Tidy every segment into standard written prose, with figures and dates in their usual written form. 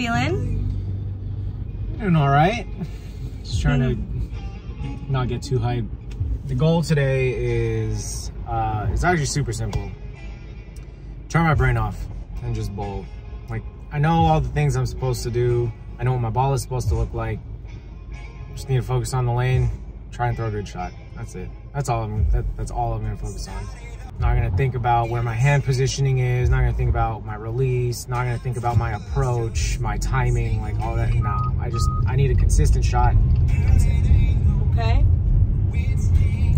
feeling? Doing all right. Just trying to not get too hyped. The goal today is, it's actually super simple. Turn my brain off and just bowl. Like, I know all the things I'm supposed to do. I know what my ball is supposed to look like. Just need to focus on the lane, try and throw a good shot. That's it. That's all I'm gonna focus on. Not gonna think about where my hand positioning is, not gonna think about my release, not gonna think about my approach, my timing, like all that. No, I need a consistent shot, and that's it. Okay.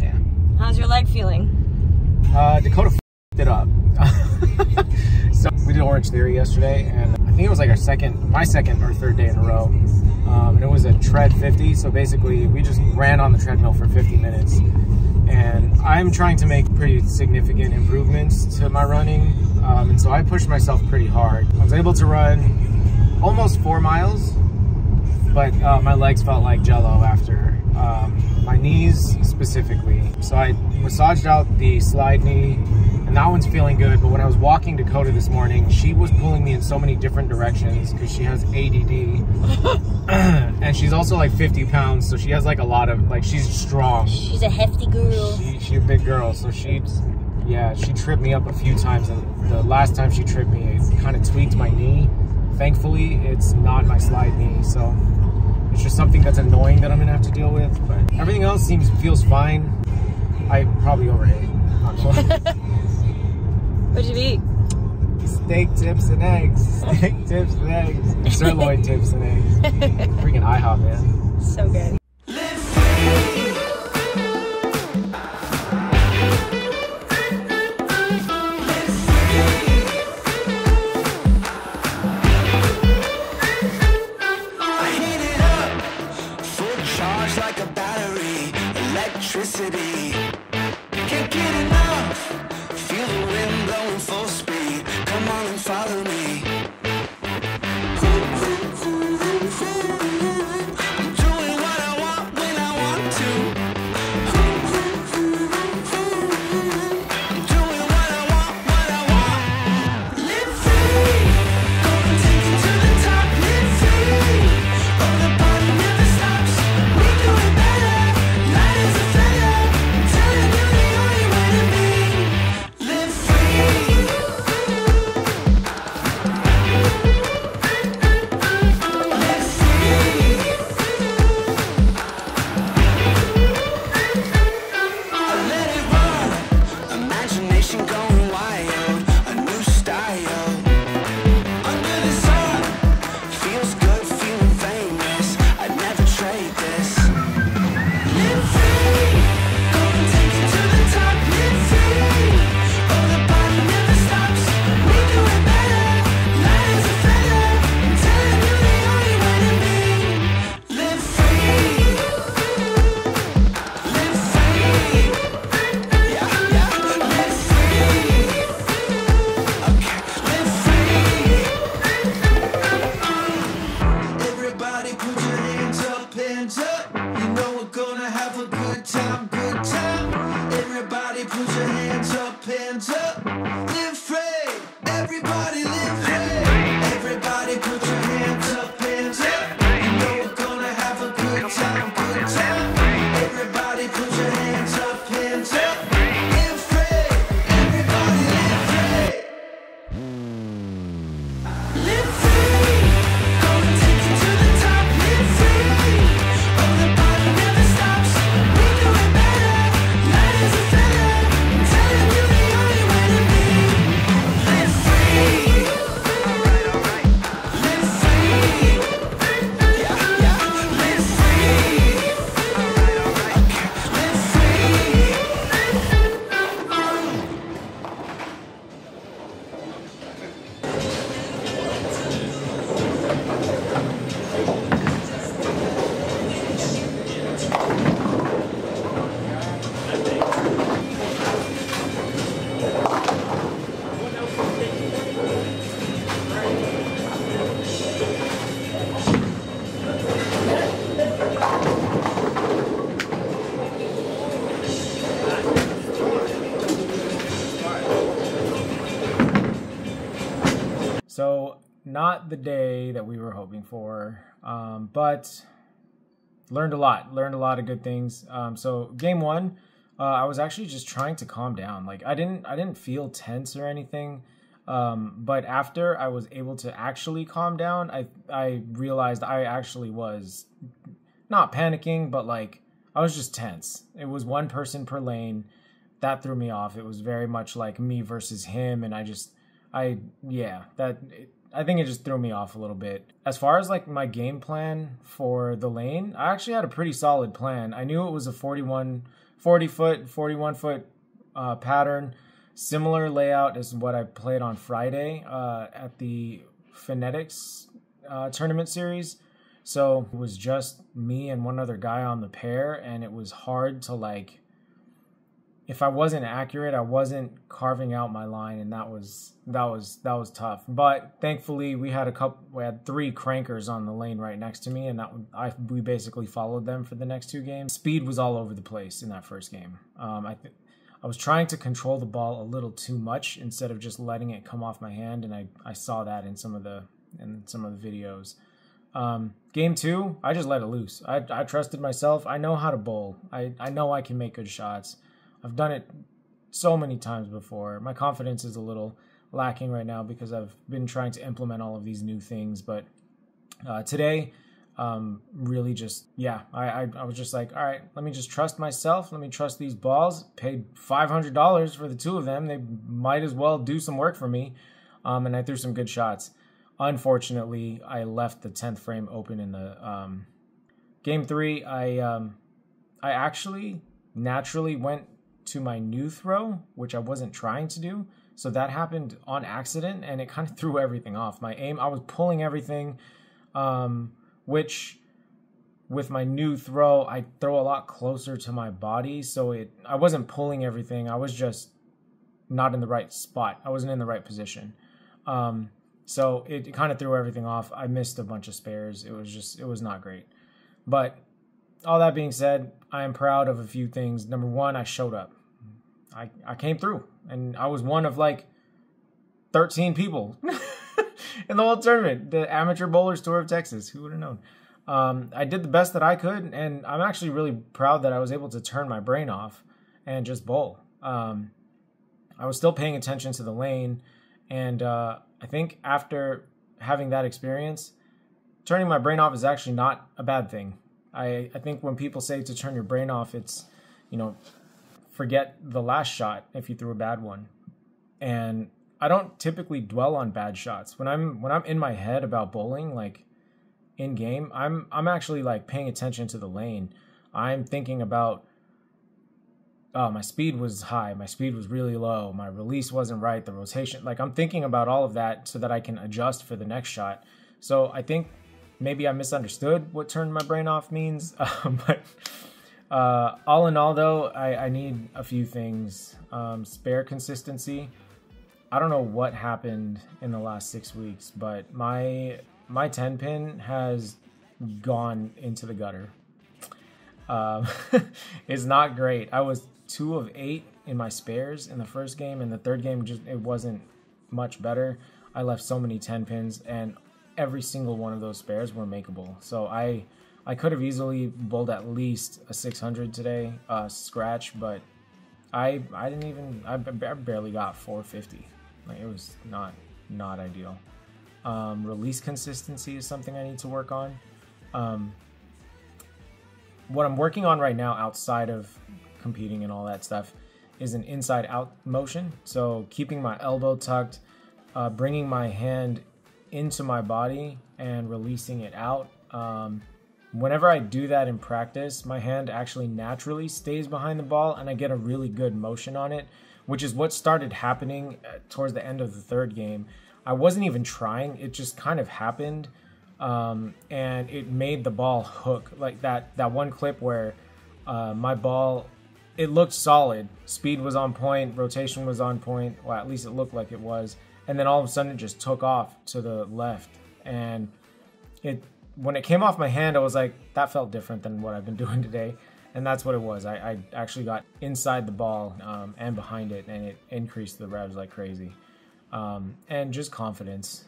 Yeah. How's your leg feeling? Dakota f***ed it up. So we did Orange Theory yesterday, and I think it was like my second or third day in a row. And it was a tread 50, so basically we just ran on the treadmill for 50 minutes. And I'm trying to make pretty significant improvements to my running, and so I pushed myself pretty hard. I was able to run almost 4 miles, but my legs felt like jello after. My knees specifically. So I massaged out the slide knee, and that one's feeling good. But when I was walking Dakota this morning, she was pulling me in so many different directions because she has ADD. And she's also like 50 pounds, so she has like a lot of, like, she's strong. She's a hefty girl. She's a big girl, so she tripped me up a few times, and the last time she tripped me, it kind of tweaked my knee. Thankfully, it's not my slide knee, so it's just something that's annoying that I'm gonna have to deal with, but everything else feels fine. I probably overate. What'd you eat? Steak tips and eggs. Steak tips and eggs. Sirloin tips and eggs. Freaking IHOP, man. So good. Electricity, can't get enough. Feel the wind blowing full speed. Come on and follow me. I'm doing what I want when I want to. I'm doing what I want when I want. Live free, gonna take it to the top. Live free, oh the party never stops. We do it better. Light as a feather, telling you the only way to be. Live free. Live free. I let it run, imagination going wild, a new style. Under the sun, feels good, feeling famous. I'd never trade this. Live free, gonna take it to the top. Live free, oh the party never stops. We do it better, light as a feather, telling you the only way to be. Live free, live free, yeah, live free. Okay, live free. Everybody put your hands up, hands up. You know we're gonna have a good time, good time. Everybody put your hands up, hands up. Live free, everybody live free. Everybody put your hands up, hands up. You know we're gonna have a good time, good time. Everybody put your hands up, hands up. Live free, everybody live free. Live free, gonna take it to the top. Live free, oh the party never stops. We do it better, not the day that we were hoping for, but learned a lot of good things. So game one, I was actually just trying to calm down. Like I didn't feel tense or anything. But after I was able to actually calm down, I realized I actually was not panicking, but like I was just tense. It was one person per lane. That threw me off. It was very much like me versus him, and I think it just threw me off a little bit. As far as like my game plan for the lane, I actually had a pretty solid plan. I knew it was a 41 foot pattern, similar layout as what I played on Friday at the Phonetics tournament series. So it was just me and one other guy on the pair, and it was hard to like, if I wasn't accurate, I wasn't carving out my line, and that was tough. But thankfully, we had 3 crankers on the lane right next to me, and we basically followed them for the next 2 games. Speed was all over the place in that first game. I was trying to control the ball a little too much instead of just letting it come off my hand, and I saw that in some of the videos. Game 2, I just let it loose. I trusted myself. I know how to bowl. I know I can make good shots. I've done it so many times before. My confidence is a little lacking right now because I've been trying to implement all of these new things. But today, really just, I was just like, all right, let me just trust myself. Let me trust these balls. Paid $500 for the 2 of them. They might as well do some work for me. And I threw some good shots. Unfortunately, I left the 10th frame open in the game 3. I actually naturally went to my new throw, which I wasn't trying to do. So that happened on accident, and it kind of threw everything off. My aim, I was pulling everything, which with my new throw, I throw a lot closer to my body. So I wasn't pulling everything. I was just not in the right spot. I wasn't in the right position. So it kind of threw everything off. I missed a bunch of spares. It was not great. But all that being said, I am proud of a few things. Number one, I showed up. I came through, and I was one of like 13 people in the whole tournament. The Amateur Bowlers Tour of Texas. Who would have known? I did the best that I could, and I'm actually really proud that I was able to turn my brain off and just bowl. I was still paying attention to the lane, and I think after having that experience, turning my brain off is actually not a bad thing. I think when people say to turn your brain off, it's, forget the last shot if you threw a bad one. And I don't typically dwell on bad shots. When I'm in my head about bowling, like in game, I'm actually like paying attention to the lane. I'm thinking about, oh, my speed was high, my speed was really low, my release wasn't right, the rotation. Like I'm thinking about all of that so that I can adjust for the next shot. So I think maybe I misunderstood what turned my brain off means, but all in all, though, I need a few things. Spare consistency. I don't know what happened in the last 6 weeks, but my 10 pin has gone into the gutter. It's not great. I was 2 of 8 in my spares in the first game, and the third game it wasn't much better. I left so many 10 pins, and every single one of those spares were makeable. So I could have easily bowled at least a 600 today, scratch, but I barely got 450. Like it was not ideal. Release consistency is something I need to work on. What I'm working on right now outside of competing and all that stuff is an inside out motion. So keeping my elbow tucked, bringing my hand into my body and releasing it out. Whenever I do that in practice, my hand actually naturally stays behind the ball and I get a really good motion on it, which is what started happening towards the end of the third game. I wasn't even trying, it just kind of happened, and it made the ball hook. Like that one clip where my ball, it looked solid, speed was on point, rotation was on point, well at least it looked like it was, and then all of a sudden it just took off to the left, and when it came off my hand, I was like, that felt different than what I've been doing today. And that's what it was. I actually got inside the ball and behind it, and it increased the revs like crazy. And just confidence.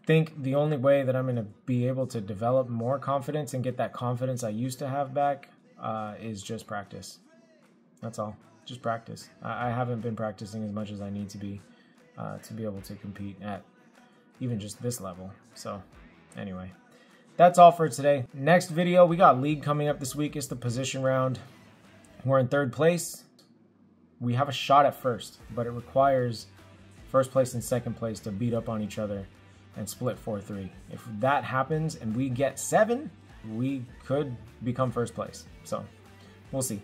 think the only way that I'm going to be able to develop more confidence and get that confidence I used to have back is just practice. That's all. Just practice. I haven't been practicing as much as I need to be able to compete at even just this level. So anyway, that's all for today. Next video, we got league coming up this week. It's the position round. We're in 3rd place. We have a shot at first, but it requires 1st place and 2nd place to beat up on each other and split 4-3. If that happens and we get 7, we could become 1st place. So we'll see.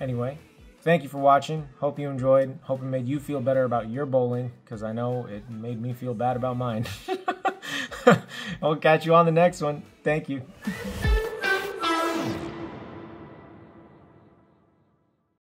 Anyway, thank you for watching. Hope you enjoyed. Hope it made you feel better about your bowling, because I know it made me feel bad about mine. I'll catch you on the next one. Thank you.